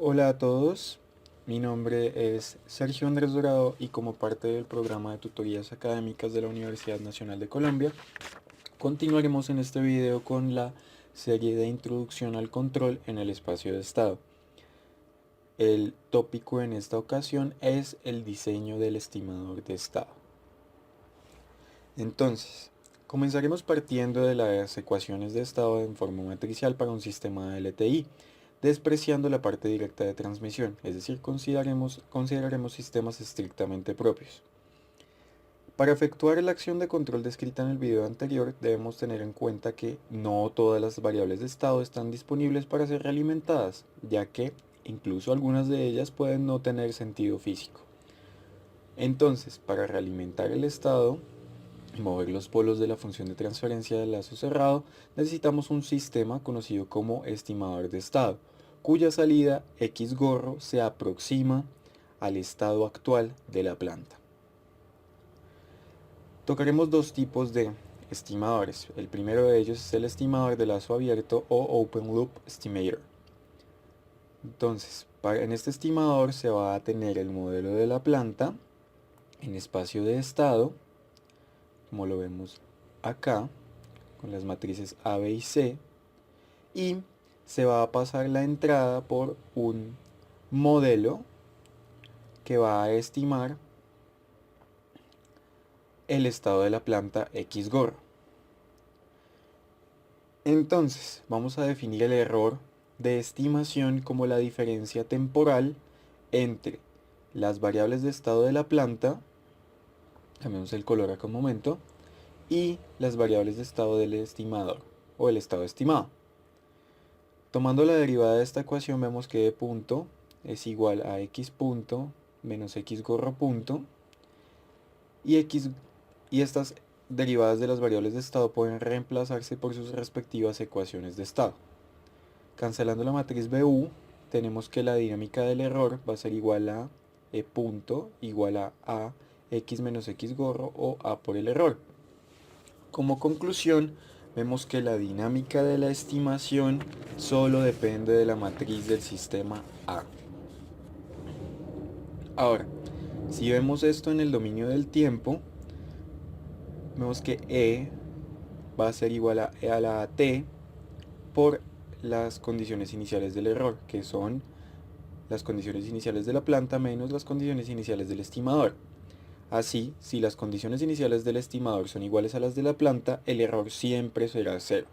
Hola a todos, mi nombre es Sergio Andrés Dorado y como parte del programa de tutorías académicas de la Universidad Nacional de Colombia, continuaremos en este video con la serie de introducción al control en el espacio de estado. El tópico en esta ocasión es el diseño del estimador de estado. Entonces, comenzaremos partiendo de las ecuaciones de estado en forma matricial para un sistema LTI, despreciando la parte directa de transmisión, es decir, consideraremos sistemas estrictamente propios. Para efectuar la acción de control descrita en el video anterior, debemos tener en cuenta que no todas las variables de estado están disponibles para ser realimentadas, ya que incluso algunas de ellas pueden no tener sentido físico. Entonces, para realimentar el estado y mover los polos de la función de transferencia del lazo cerrado, necesitamos un sistema conocido como estimador de estado, cuya salida X gorro se aproxima al estado actual de la planta. Tocaremos dos tipos de estimadores. El primero de ellos es el estimador de lazo abierto o Open Loop Estimator. Entonces, en este estimador se va a tener el modelo de la planta en espacio de estado, como lo vemos acá, con las matrices A, B y C, y se va a pasar la entrada por un modelo que va a estimar el estado de la planta X gorro. Entonces, vamos a definir el error de estimación como la diferencia temporal entre las variables de estado de la planta, cambiamos el color acá un momento, y las variables de estado del estimador o el estado estimado. Tomando la derivada de esta ecuación vemos que E punto es igual a X punto menos X gorro punto y estas derivadas de las variables de estado pueden reemplazarse por sus respectivas ecuaciones de estado. Cancelando la matriz BU, tenemos que la dinámica del error va a ser igual a E punto igual a X menos X gorro o A por el error. Como conclusión, vemos que la dinámica de la estimación solo depende de la matriz del sistema A. Ahora, si vemos esto en el dominio del tiempo, vemos que E va a ser igual a E a la T por las condiciones iniciales del error, que son las condiciones iniciales de la planta menos las condiciones iniciales del estimador. Así, si las condiciones iniciales del estimador son iguales a las de la planta, el error siempre será cero.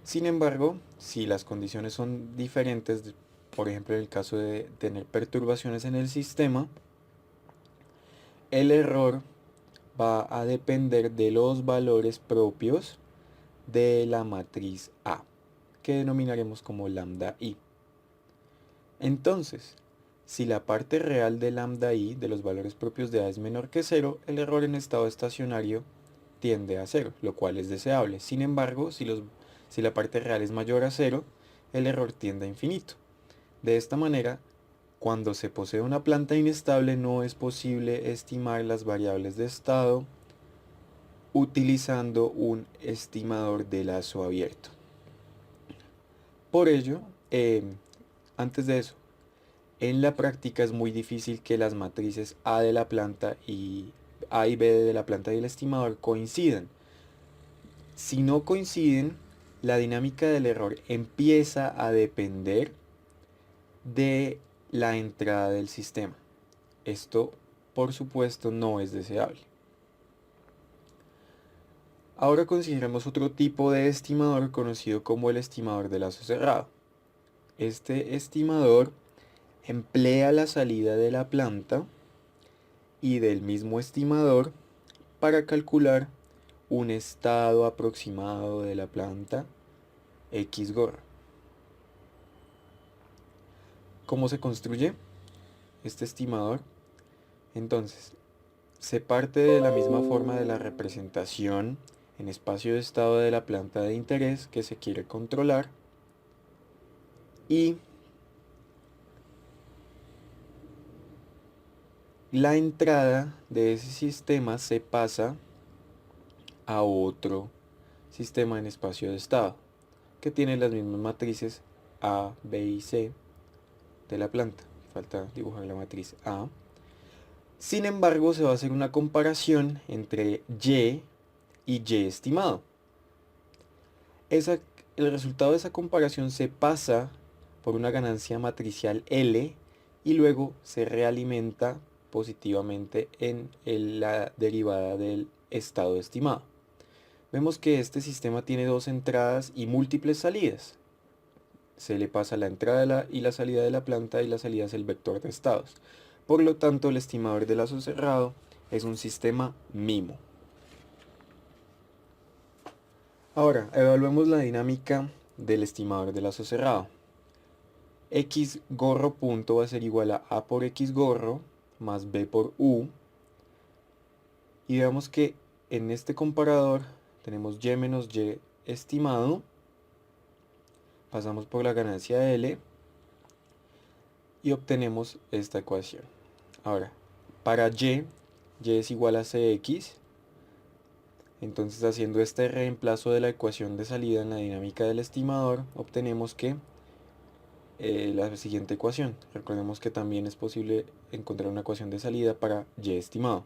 Sin embargo, si las condiciones son diferentes, por ejemplo en el caso de tener perturbaciones en el sistema, el error va a depender de los valores propios de la matriz A, que denominaremos como lambda i. Entonces, si la parte real de lambda i de los valores propios de A es menor que cero, el error en estado estacionario tiende a cero, lo cual es deseable. Sin embargo, si la parte real es mayor a cero, el error tiende a infinito. De esta manera, cuando se posee una planta inestable no es posible estimar las variables de estado utilizando un estimador de lazo abierto. Por ello, antes de eso, en la práctica es muy difícil que las matrices A de la planta y A y B de la planta y el estimador coincidan. Si no coinciden, la dinámica del error empieza a depender de la entrada del sistema. Esto, por supuesto, no es deseable. Ahora consideremos otro tipo de estimador conocido como el estimador de lazo cerrado. Este estimador emplea la salida de la planta y del mismo estimador para calcular un estado aproximado de la planta X gorra. ¿Cómo se construye este estimador? Entonces, se parte de la misma forma de la representación en espacio de estado de la planta de interés que se quiere controlar y la entrada de ese sistema se pasa a otro sistema en espacio de estado que tiene las mismas matrices A, B y C de la planta. Falta dibujar la matriz A. Sin embargo, se va a hacer una comparación entre Y y Y estimado. El resultado de esa comparación se pasa por una ganancia matricial L y luego se realimenta positivamente en la derivada del estado estimado. Vemos que este sistema tiene dos entradas y múltiples salidas. Se le pasa la entrada y la salida de la planta y la salida es el vector de estados. Por lo tanto, el estimador de lazo cerrado es un sistema MIMO. Ahora, evaluemos la dinámica del estimador de lazo cerrado. X gorro punto va a ser igual a por X gorro más B por U. Y veamos que en este comparador tenemos Y menos Y estimado. Pasamos por la ganancia L y obtenemos esta ecuación. Ahora, para Y es igual a CX. Entonces, haciendo este reemplazo de la ecuación de salida en la dinámica del estimador, obtenemos que la siguiente ecuación. Recordemos que también es posible encontrar una ecuación de salida para Y estimado.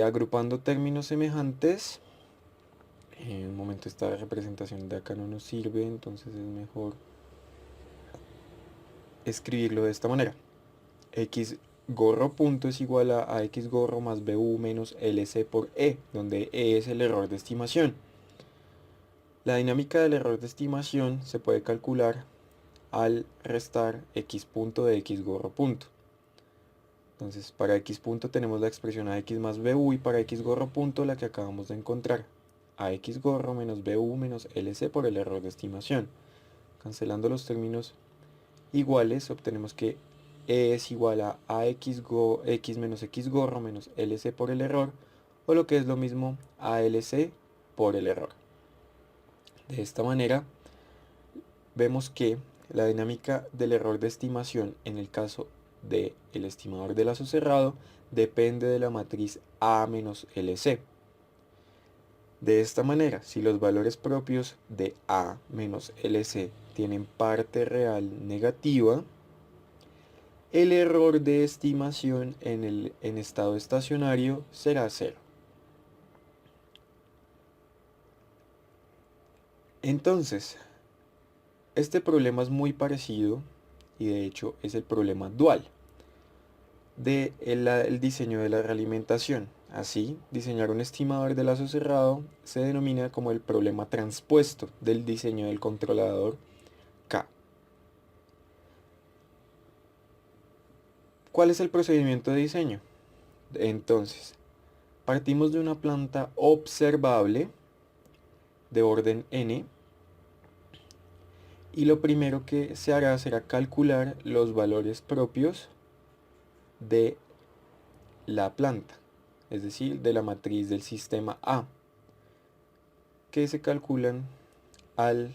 Agrupando términos semejantes, en un momento esta representación de acá no nos sirve, entonces es mejor escribirlo de esta manera. X gorro punto es igual a X gorro más BU menos LC por E, donde E es el error de estimación. La dinámica del error de estimación se puede calcular al restar X punto de X gorro punto. Entonces, para X punto tenemos la expresión AX más BU y para X gorro punto la que acabamos de encontrar. AX gorro menos BU menos LC por el error de estimación. Cancelando los términos iguales, obtenemos que E es igual a X menos X gorro menos LC por el error, o lo que es lo mismo, ALC por el error. De esta manera, vemos que la dinámica del error de estimación en el caso del estimador de lazo cerrado depende de la matriz A menos LC. De esta manera, si los valores propios de A menos LC tienen parte real negativa, el error de estimación en estado estacionario será 0. Entonces, este problema es muy parecido y de hecho es el problema dual del diseño de la realimentación. Así, diseñar un estimador de lazo cerrado se denomina como el problema transpuesto del diseño del controlador K. ¿Cuál es el procedimiento de diseño? Entonces, partimos de una planta observable de orden n y lo primero que se hará será calcular los valores propios de la planta, es decir, de la matriz del sistema A, que se calculan al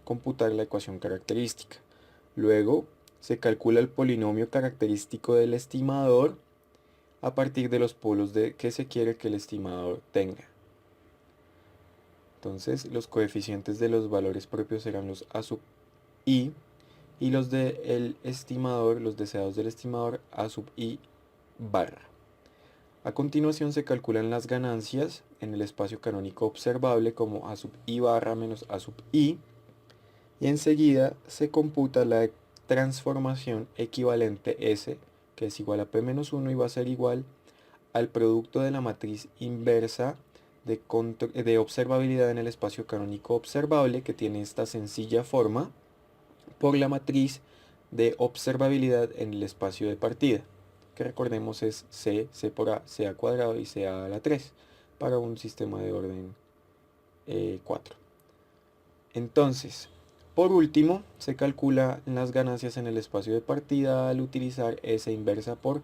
computar la ecuación característica. Luego se calcula el polinomio característico del estimador a partir de los polos que se quiere que el estimador tenga. Entonces los coeficientes de los valores propios serán los A sub I y los del estimador, los deseados del estimador, A sub I barra. A continuación se calculan las ganancias en el espacio canónico observable como A sub I barra menos A sub I y enseguida se computa la transformación equivalente S, que es igual a P menos 1 y va a ser igual al producto de la matriz inversa de observabilidad en el espacio canónico observable, que tiene esta sencilla forma, por la matriz de observabilidad en el espacio de partida, que recordemos es C por A, C a cuadrado y C a la 3, para un sistema de orden 4. Entonces, por último, se calcula las ganancias en el espacio de partida al utilizar S inversa por